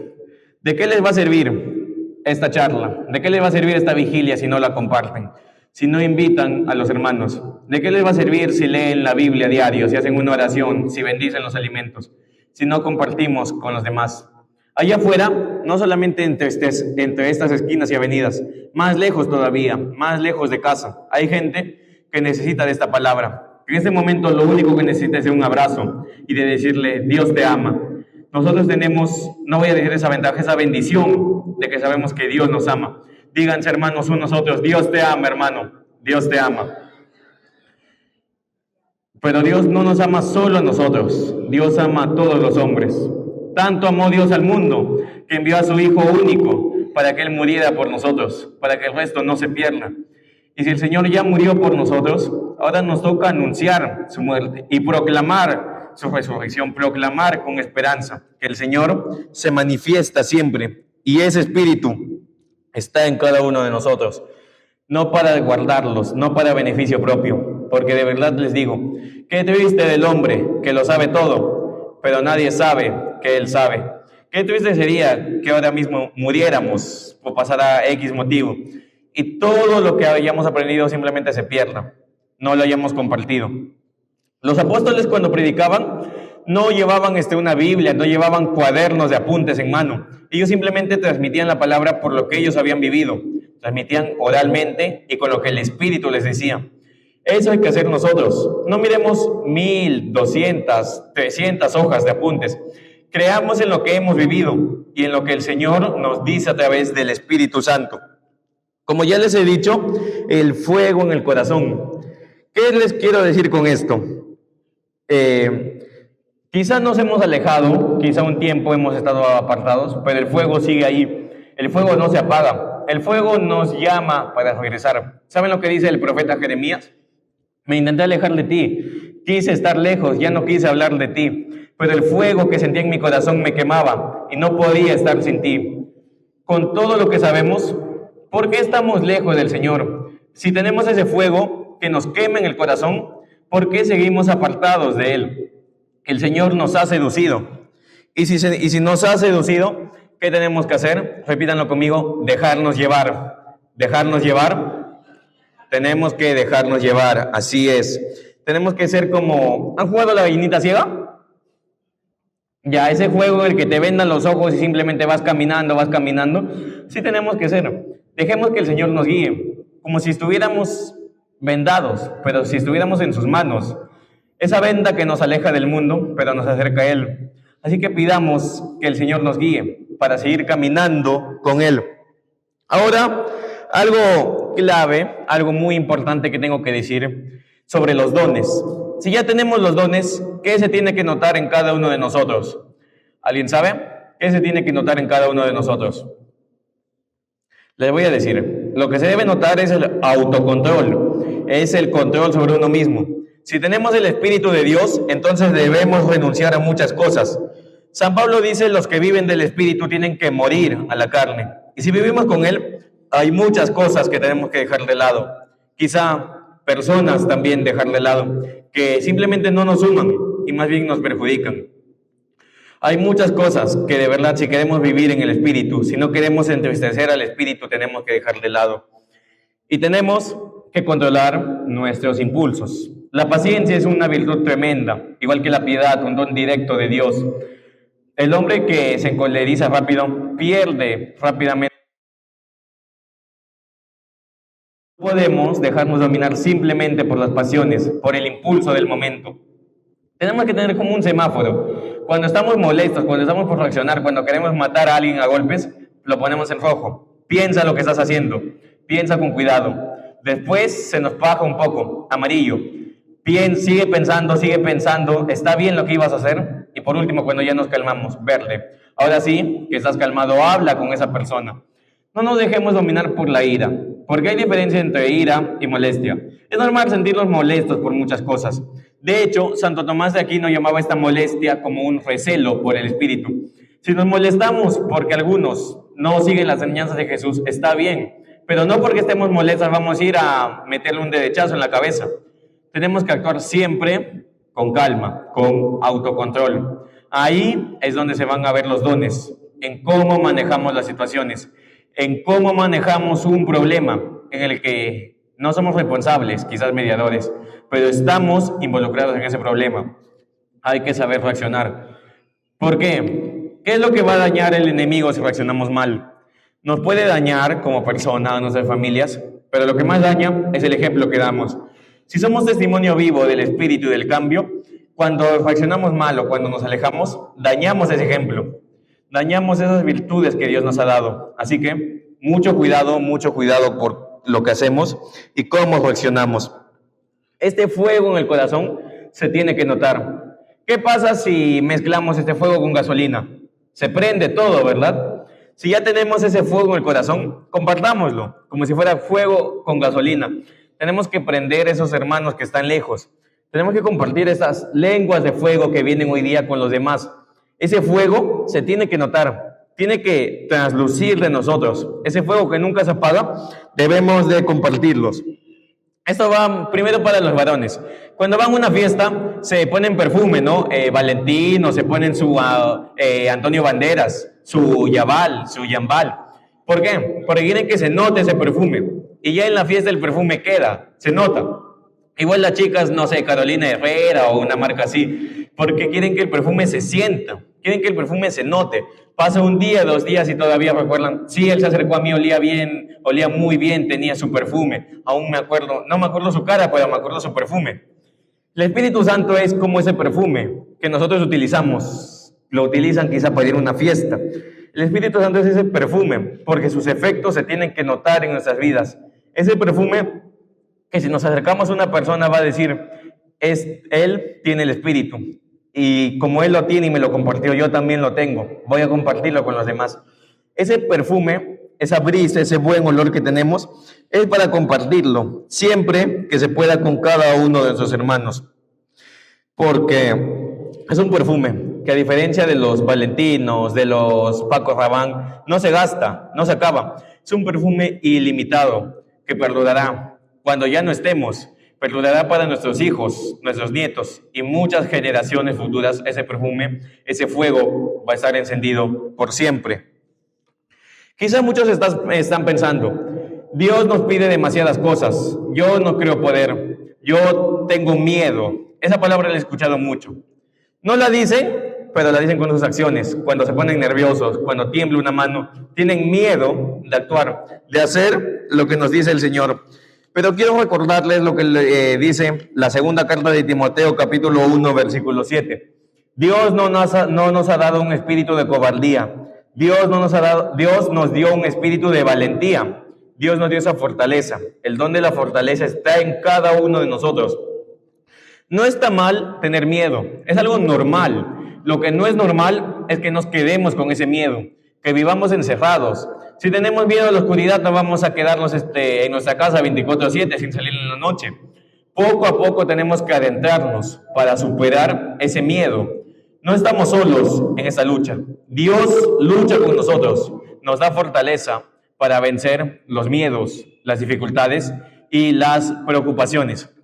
Speaker 1: ¿de qué les va a servir esta charla? ¿De qué les va a servir esta vigilia si no la comparten? Si no invitan a los hermanos, ¿de qué les va a servir si leen la Biblia diario, si hacen una oración, si bendicen los alimentos, si no compartimos con los demás? Allá afuera, no solamente entre estas esquinas y avenidas, más lejos todavía, más lejos de casa, hay gente que necesita de esta palabra. En este momento lo único que necesita es de un abrazo y de decirle, Dios te ama. Nosotros tenemos, no voy a decir esa ventaja, esa bendición de que sabemos que Dios nos ama. Díganse, hermanos, unos a otros, Dios te ama, hermano, Dios te ama. Pero Dios no nos ama solo a nosotros, Dios ama a todos los hombres. Tanto amó Dios al mundo que envió a su Hijo único para que Él muriera por nosotros, para que el resto no se pierda. Y si el Señor ya murió por nosotros, ahora nos toca anunciar su muerte y proclamar su resurrección, proclamar con esperanza que el Señor se manifiesta siempre y ese Espíritu está en cada uno de nosotros, no para guardarlos, no para beneficio propio, porque de verdad les digo, qué triste del hombre que lo sabe todo, pero nadie sabe que Él sabe. Qué triste sería que ahora mismo muriéramos o pasara X motivo y todo lo que hayamos aprendido simplemente se pierda, no lo hayamos compartido. Los apóstoles cuando predicaban no llevaban una Biblia, no llevaban cuadernos de apuntes en mano. Ellos simplemente transmitían la palabra por lo que ellos habían vivido. Transmitían oralmente y con lo que el Espíritu les decía. Eso hay que hacer nosotros. No miremos 1000, 200, 300 hojas de apuntes. Creamos en lo que hemos vivido y en lo que el Señor nos dice a través del Espíritu Santo. Como ya les he dicho, el fuego en el corazón. ¿Qué les quiero decir con esto? Quizá nos hemos alejado, quizá un tiempo hemos estado apartados, pero el fuego sigue ahí. El fuego no se apaga. El fuego nos llama para regresar. ¿Saben lo que dice el profeta Jeremías? Me intenté alejar de ti, quise estar lejos, ya no quise hablar de ti, pero el fuego que sentía en mi corazón me quemaba y no podía estar sin ti. Con todo lo que sabemos, ¿por qué estamos lejos del Señor? Si tenemos ese fuego que nos quema en el corazón, ¿por qué seguimos apartados de Él? El Señor nos ha seducido. Y si nos ha seducido, ¿qué tenemos que hacer? Repítanlo conmigo, dejarnos llevar. Dejarnos llevar. Tenemos que dejarnos llevar, así es. Tenemos que ser como... ¿Han jugado a la gallinita ciega? Ya, ese juego en el que te vendan los ojos y simplemente vas caminando. Sí tenemos que ser. Dejemos que el Señor nos guíe, como si estuviéramos vendados, pero si estuviéramos en sus manos. Esa venda que nos aleja del mundo, pero nos acerca a Él. Así que pidamos que el Señor nos guíe para seguir caminando con Él. Ahora, algo clave, algo muy importante que tengo que decir sobre los dones. Si ya tenemos los dones, ¿qué se tiene que notar en cada uno de nosotros? ¿Alguien sabe? ¿Qué se tiene que notar en cada uno de nosotros? Les voy a decir, lo que se debe notar es el autocontrol, es el control sobre uno mismo. Si tenemos el Espíritu de Dios, entonces debemos renunciar a muchas cosas. San Pablo dice, los que viven del Espíritu tienen que morir a la carne. Y si vivimos con Él, hay muchas cosas que tenemos que dejar de lado. Quizá personas también dejar de lado, que simplemente no nos suman y más bien nos perjudican. Hay muchas cosas que de verdad, si queremos vivir en el Espíritu, si no queremos entristecer al Espíritu, tenemos que dejar de lado. Y tenemos que controlar nuestros impulsos. La paciencia es una virtud tremenda, igual que la piedad, un don directo de Dios. El hombre que se encoleriza rápido, pierde rápidamente. No podemos dejarnos dominar simplemente por las pasiones, por el impulso del momento. Tenemos que tener como un semáforo. Cuando estamos molestos, cuando estamos por reaccionar, cuando queremos matar a alguien a golpes, lo ponemos en rojo. Piensa lo que estás haciendo. Piensa con cuidado. Después se nos baja un poco, amarillo. Sigue pensando, está bien lo que ibas a hacer. Y por último, cuando ya nos calmamos, verde. Ahora sí, que estás calmado, habla con esa persona. No nos dejemos dominar por la ira, porque hay diferencia entre ira y molestia. Es normal sentirnos molestos por muchas cosas. De hecho, Santo Tomás de Aquino llamaba esta molestia como un recelo por el Espíritu. Si nos molestamos porque algunos no siguen las enseñanzas de Jesús, está bien, pero no porque estemos molestos vamos a ir a meterle un derechazo en la cabeza. Tenemos que actuar siempre con calma, con autocontrol. Ahí es donde se van a ver los dones, en cómo manejamos las situaciones, en cómo manejamos un problema en el que no somos responsables, quizás mediadores, pero estamos involucrados en ese problema. Hay que saber reaccionar. ¿Por qué? ¿Qué es lo que va a dañar el enemigo si reaccionamos mal? Nos puede dañar como persona, a nuestras familias, pero lo que más daña es el ejemplo que damos. Si somos testimonio vivo del espíritu y del cambio, cuando reaccionamos mal o cuando nos alejamos, dañamos ese ejemplo, dañamos esas virtudes que Dios nos ha dado. Así que mucho cuidado por lo que hacemos y cómo reaccionamos. Este fuego en el corazón se tiene que notar. ¿Qué pasa si mezclamos este fuego con gasolina? Se prende todo, ¿verdad? Si ya tenemos ese fuego en el corazón, compartámoslo, como si fuera fuego con gasolina. Tenemos que prender a esos hermanos que están lejos. Tenemos que compartir esas lenguas de fuego que vienen hoy día con los demás. Ese fuego se tiene que notar, tiene que traslucir de nosotros. Ese fuego que nunca se apaga, debemos de compartirlos. Esto va primero para los varones. Cuando van a una fiesta, se ponen perfume, ¿no? Valentino, se ponen su Antonio Banderas, su Yabal, su Yambal. ¿Por qué? Porque quieren que se note ese perfume. Y ya en la fiesta el perfume queda, se nota. Igual las chicas, no sé, Carolina Herrera o una marca así, porque quieren que el perfume se sienta, quieren que el perfume se note. Pasa un día, 2 días y todavía recuerdan, sí, él se acercó a mí, olía bien, olía muy bien, tenía su perfume. Aún me acuerdo, no me acuerdo su cara, pero me acuerdo su perfume. El Espíritu Santo es como ese perfume que nosotros utilizamos, lo utilizan quizá para ir a una fiesta. El Espíritu Santo es ese perfume, porque sus efectos se tienen que notar en nuestras vidas. Ese perfume que si nos acercamos a una persona va a decir, él tiene el Espíritu. Y como él lo tiene y me lo compartió, yo también lo tengo. Voy a compartirlo con los demás. Ese perfume, esa brisa, ese buen olor que tenemos, es para compartirlo siempre que se pueda con cada uno de nuestros hermanos. Porque es un perfume que a diferencia de los Valentinos, de los Paco Rabanne, no se gasta, no se acaba. Es un perfume ilimitado que perdurará cuando ya no estemos. Perdurará para nuestros hijos, nuestros nietos y muchas generaciones futuras. Ese perfume, ese fuego va a estar encendido por siempre. Quizá muchos están pensando, Dios nos pide demasiadas cosas, yo no creo poder, yo tengo miedo. Esa palabra la he escuchado mucho. No la dicen, pero la dicen con sus acciones. Cuando se ponen nerviosos, cuando tiembla una mano, tienen miedo de actuar, de hacer lo que nos dice el Señor. Pero quiero recordarles lo que dice la segunda carta de Timoteo, capítulo 1, versículo 7. Dios no nos ha dado un espíritu de cobardía. Dios nos dio un espíritu de valentía. Dios nos dio esa fortaleza. El don de la fortaleza está en cada uno de nosotros. No está mal tener miedo, es algo normal. Lo que no es normal es que nos quedemos con ese miedo, que vivamos encerrados. Si tenemos miedo a la oscuridad, no vamos a quedarnos en nuestra casa 24/7 sin salir en la noche. Poco a poco tenemos que adentrarnos para superar ese miedo. No estamos solos en esa lucha. Dios lucha con nosotros, nos da fortaleza para vencer los miedos, las dificultades y las preocupaciones.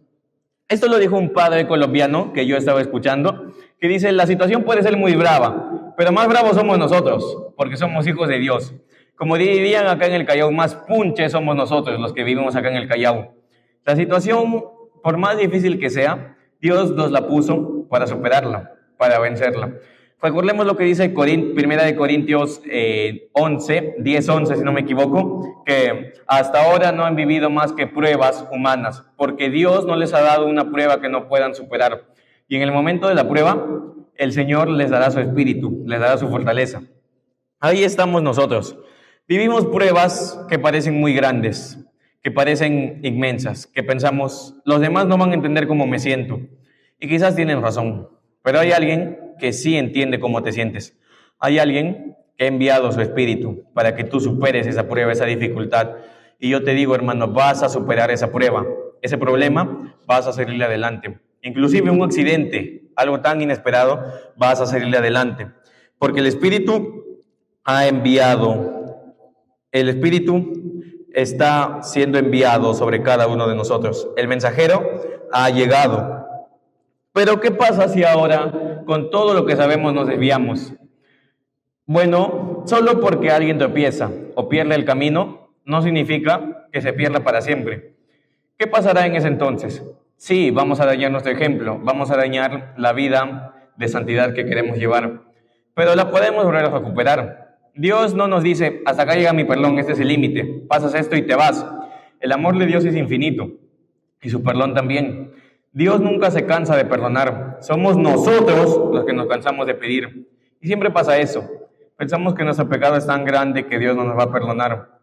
Speaker 1: Esto lo dijo un padre colombiano que yo estaba escuchando, que dice, la situación puede ser muy brava, pero más bravos somos nosotros, porque somos hijos de Dios. Como dirían acá en el Callao, más punches somos nosotros los que vivimos acá en el Callao. La situación, por más difícil que sea, Dios nos la puso para superarla, para vencerla. Recordemos lo que dice Primera de Corintios 10:11, si no me equivoco, que hasta ahora no han vivido más que pruebas humanas, porque Dios no les ha dado una prueba que no puedan superar. Y en el momento de la prueba, el Señor les dará su espíritu, les dará su fortaleza. Ahí estamos nosotros. Vivimos pruebas que parecen muy grandes, que parecen inmensas, que pensamos, los demás no van a entender cómo me siento. Y quizás tienen razón, pero hay alguien que sí entiende cómo te sientes. Hay alguien que ha enviado su espíritu para que tú superes esa prueba, esa dificultad. Y yo te digo, hermano, vas a superar esa prueba, ese problema, vas a salir adelante. Inclusive un accidente, algo tan inesperado, vas a salir adelante. Porque el espíritu ha enviado. El Espíritu está siendo enviado sobre cada uno de nosotros. El mensajero ha llegado. Pero ¿qué pasa si ahora, con todo lo que sabemos, nos desviamos? Bueno, solo porque alguien tropieza o pierde el camino, no significa que se pierda para siempre. ¿Qué pasará en ese entonces? Sí, vamos a dañar nuestro ejemplo, vamos a dañar la vida de santidad que queremos llevar, pero la podemos volver a recuperar. Dios no nos dice, hasta acá llega mi perdón, este es el límite, pasas esto y te vas. El amor de Dios es infinito y su perdón también. Dios nunca se cansa de perdonar, somos nosotros los que nos cansamos de pedir. Y siempre pasa eso, pensamos que nuestro pecado es tan grande que Dios no nos va a perdonar.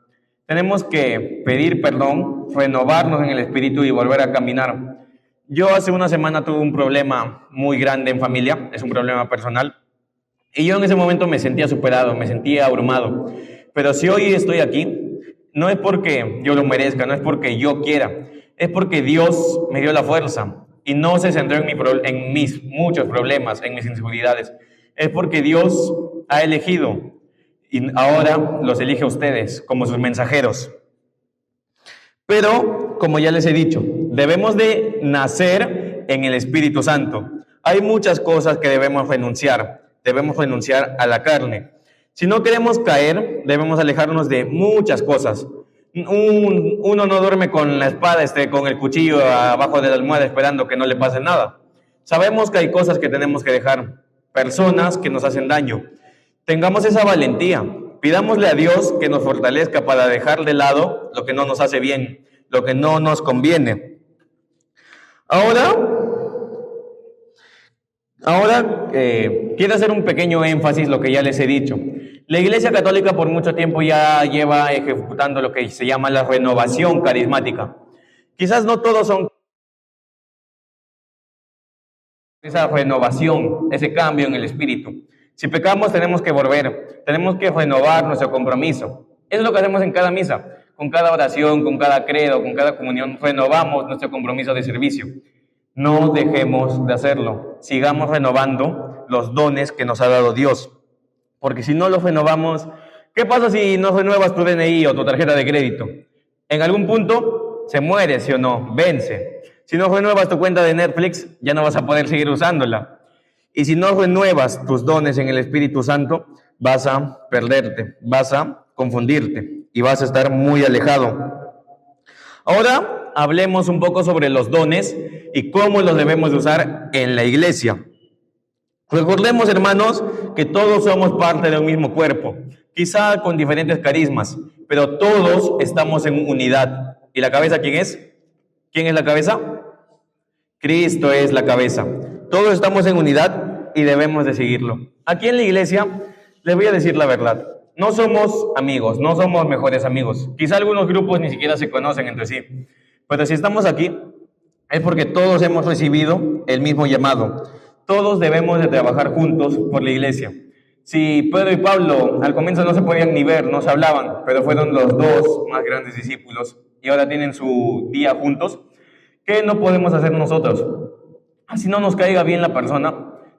Speaker 1: Tenemos que pedir perdón, renovarnos en el espíritu y volver a caminar. Yo hace una semana tuve un problema muy grande en familia, es un problema personal, y yo en ese momento me sentía superado, me sentía abrumado. Pero si hoy estoy aquí, no es porque yo lo merezca, no es porque yo quiera, es porque Dios me dio la fuerza y no se centró en mis muchos problemas, en mis inseguridades. Es porque Dios ha elegido y ahora los elige a ustedes como sus mensajeros. Pero, como ya les he dicho, debemos de nacer en el Espíritu Santo. Hay muchas cosas que debemos renunciar a la carne. Si no queremos caer, debemos alejarnos de muchas cosas. Uno no duerme con la espada, con el cuchillo abajo de la almohada esperando que no le pase nada. Sabemos que hay cosas que tenemos que dejar, personas que nos hacen daño. Tengamos esa valentía. Pidámosle a Dios que nos fortalezca para dejar de lado lo que no nos hace bien, lo que no nos conviene. Ahora quiero hacer un pequeño énfasis lo que ya les he dicho. La Iglesia Católica por mucho tiempo ya lleva ejecutando lo que se llama la renovación carismática. Quizás no todos son esa renovación, ese cambio en el espíritu. Si pecamos tenemos que volver, tenemos que renovar nuestro compromiso. Eso es lo que hacemos en cada misa, con cada oración, con cada credo, con cada comunión, renovamos nuestro compromiso de servicio. No dejemos de hacerlo, sigamos renovando los dones que nos ha dado Dios. Porque si no los renovamos, ¿qué pasa si no renuevas tu DNI o tu tarjeta de crédito? En algún punto se muere, ¿sí o no? Vence. Si no renuevas tu cuenta de Netflix, ya no vas a poder seguir usándola. Y si no renuevas tus dones en el Espíritu Santo, vas a perderte, vas a confundirte y vas a estar muy alejado. Ahora hablemos un poco sobre los dones y cómo los debemos de usar en la iglesia. Recordemos, hermanos, que todos somos parte de un mismo cuerpo, quizá con diferentes carismas, pero todos estamos en unidad. ¿Y la cabeza quién es? ¿Quién es la cabeza? Cristo es la cabeza. Todos estamos en unidad y debemos de seguirlo. Aquí en la iglesia les voy a decir la verdad. No somos amigos, no somos mejores amigos. Quizá algunos grupos ni siquiera se conocen entre sí. Pero si estamos aquí es porque todos hemos recibido el mismo llamado. Todos debemos de trabajar juntos por la iglesia. Si Pedro y Pablo al comienzo no se podían ni ver, no se hablaban, pero fueron los dos más grandes discípulos y ahora tienen su día juntos, ¿qué no podemos hacer nosotros? Así no nos caiga bien la persona,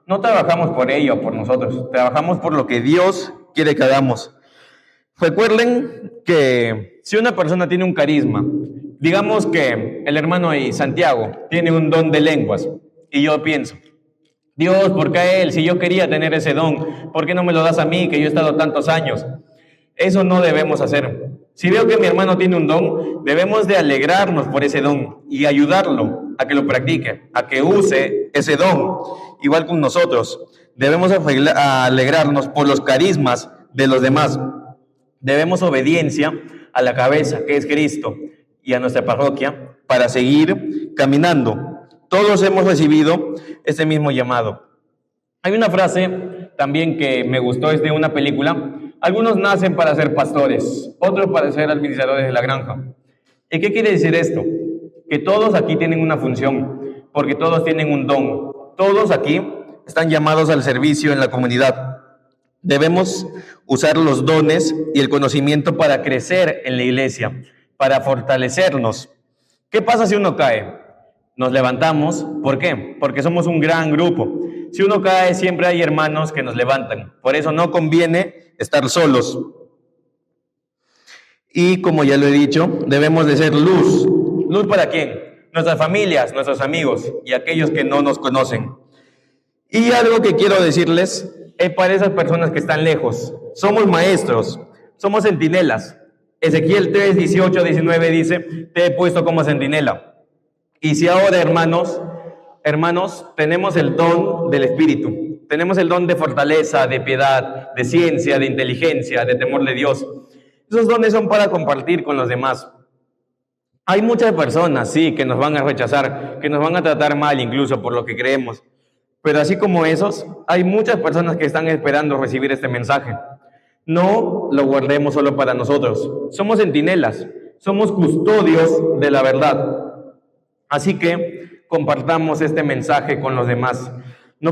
Speaker 1: no trabajamos por ella o por nosotros, trabajamos por lo que Dios quiere que hagamos. Recuerden que si una persona tiene un carisma, digamos que el hermano ahí, Santiago, tiene un don de lenguas, y yo pienso, Dios, ¿por qué a él? Si yo quería tener ese don, ¿por qué no me lo das a mí, que yo he estado tantos años? Eso no debemos hacer. Si veo que mi hermano tiene un don, debemos de alegrarnos por ese don y ayudarlo a que lo practique, a que use ese don, igual con nosotros. Debemos alegrarnos por los carismas de los demás. Debemos obediencia a la cabeza, que es Cristo, y a nuestra parroquia, para seguir caminando. Todos hemos recibido este mismo llamado. Hay una frase también que me gustó, es de una película. Algunos nacen para ser pastores, otros para ser administradores de la granja. ¿Y qué quiere decir esto? Que todos aquí tienen una función, porque todos tienen un don. Todos aquí están llamados al servicio en la comunidad. Debemos usar los dones y el conocimiento para crecer en la iglesia, para fortalecernos. ¿Qué pasa si uno cae? Nos levantamos. ¿Por qué? Porque somos un gran grupo. Si uno cae, siempre hay hermanos que nos levantan. Por eso no conviene estar solos. Y como ya lo he dicho, debemos de ser luz. ¿Luz para quién? Nuestras familias, nuestros amigos y aquellos que no nos conocen. Y algo que quiero decirles es para esas personas que están lejos. Somos maestros, somos centinelas. Ezequiel 3, 18, 19 dice, te he puesto como centinela. Y si ahora, hermanos, tenemos el don del Espíritu, tenemos el don de fortaleza, de piedad, de ciencia, de inteligencia, de temor de Dios. Esos dones son para compartir con los demás. Hay muchas personas, sí, que nos van a rechazar, que nos van a tratar mal incluso por lo que creemos. Pero así como esos, hay muchas personas que están esperando recibir este mensaje. No lo guardemos solo para nosotros. Somos centinelas, somos custodios de la verdad. Así que compartamos este mensaje con los demás. No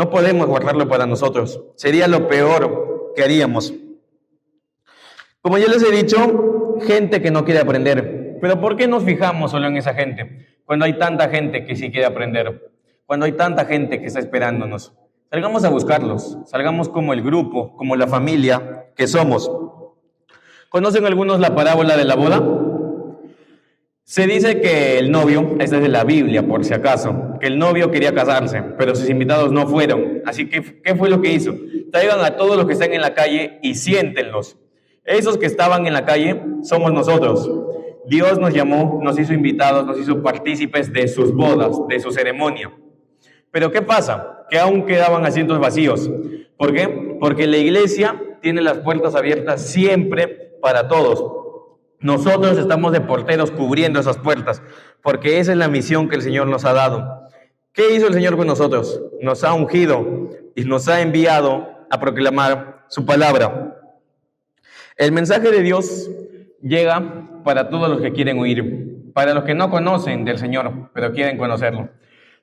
Speaker 1: podemos guardarlo para nosotros. Sería lo peor que haríamos. Como ya les he dicho, gente que no quiere aprender. Pero ¿por qué nos fijamos solo en esa gente? Cuando hay tanta gente que sí quiere aprender. Cuando hay tanta gente que está esperándonos. Salgamos a buscarlos. Salgamos como el grupo, como la familia que somos. ¿Conocen algunos la parábola de la boda? Se dice que el novio, esta es de la Biblia por si acaso, que el novio quería casarse, pero sus invitados no fueron. Así que, ¿qué fue lo que hizo? Traigan a todos los que están en la calle y siéntenlos. Esos que estaban en la calle somos nosotros. Dios nos llamó, nos hizo invitados, nos hizo partícipes de sus bodas, de su ceremonia. Pero ¿qué pasa? Que aún quedaban asientos vacíos. ¿Por qué? Porque la iglesia tiene las puertas abiertas siempre para todos. Nosotros estamos de porteros cubriendo esas puertas, porque esa es la misión que el Señor nos ha dado. ¿Qué hizo el Señor con nosotros? Nos ha ungido y nos ha enviado a proclamar su palabra. El mensaje de Dios llega para todos los que quieren oír, para los que no conocen del Señor, pero quieren conocerlo.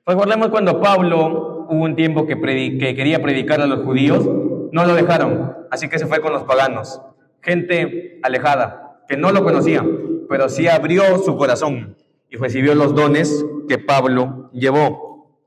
Speaker 1: Recordemos cuando Pablo hubo un tiempo que quería predicar a los judíos, no lo dejaron, así que se fue con los paganos, gente alejada, que no lo conocía, pero sí abrió su corazón y recibió los dones que Pablo llevó.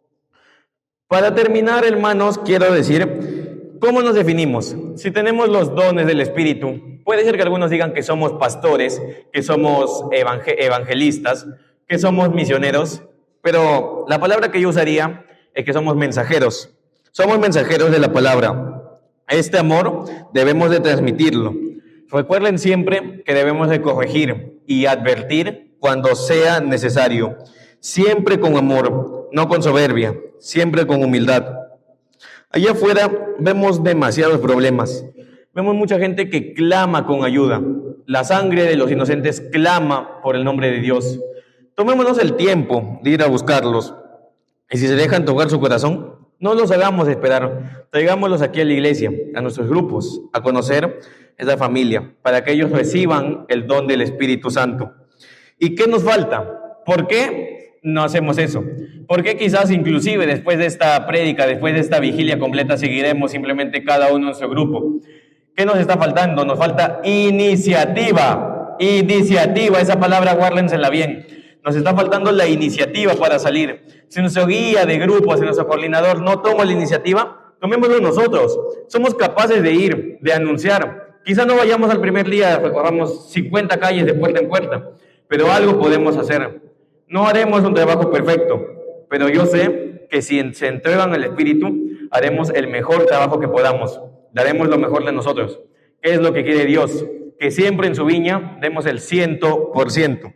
Speaker 1: Para terminar, hermanos, quiero decir, ¿cómo nos definimos? Si tenemos los dones del Espíritu, puede ser que algunos digan que somos pastores, que somos evangelistas, que somos misioneros, pero la palabra que yo usaría es que somos mensajeros. Somos mensajeros de la palabra. Este amor debemos de transmitirlo. Recuerden siempre que debemos de corregir y advertir cuando sea necesario. Siempre con amor, no con soberbia, siempre con humildad. Allá afuera vemos demasiados problemas. Vemos mucha gente que clama con ayuda. La sangre de los inocentes clama por el nombre de Dios. Tomémonos el tiempo de ir a buscarlos. Y si se dejan tocar su corazón, no los hagamos esperar. Traigámoslos aquí a la iglesia, a nuestros grupos, a conocer esa familia, para que ellos reciban el don del Espíritu Santo. ¿Y qué nos falta? ¿Por qué no hacemos eso? ¿Por qué quizás inclusive después de esta prédica, después de esta vigilia completa, seguiremos simplemente cada uno en su grupo? ¿Qué nos está faltando? Nos falta iniciativa. Iniciativa, esa palabra guárdensela bien. Nos está faltando la iniciativa para salir. Si nuestro guía de grupo, si nuestro coordinador no toma la iniciativa, tomémoslo nosotros. Somos capaces de ir, de anunciar. Quizá no vayamos al primer día, recorramos 50 calles de puerta en puerta, pero algo podemos hacer. No haremos un trabajo perfecto, pero yo sé que si se entregan al Espíritu, haremos el mejor trabajo que podamos. Daremos lo mejor de nosotros. ¿Qué es lo que quiere Dios? Que siempre en su viña demos el 100%.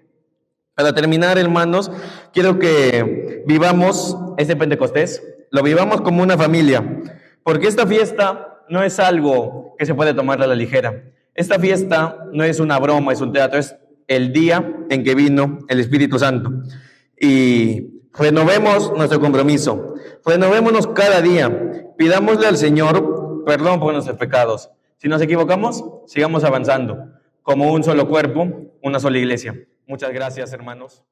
Speaker 1: Para terminar, hermanos, quiero que vivamos este Pentecostés, lo vivamos como una familia, porque esta fiesta no es algo que se puede tomar a la ligera. Esta fiesta no es una broma, es un teatro, es el día en que vino el Espíritu Santo. Y renovemos nuestro compromiso, renovémonos cada día, pidámosle al Señor perdón por nuestros pecados. Si nos equivocamos, sigamos avanzando como un solo cuerpo, una sola iglesia. Muchas gracias, hermanos.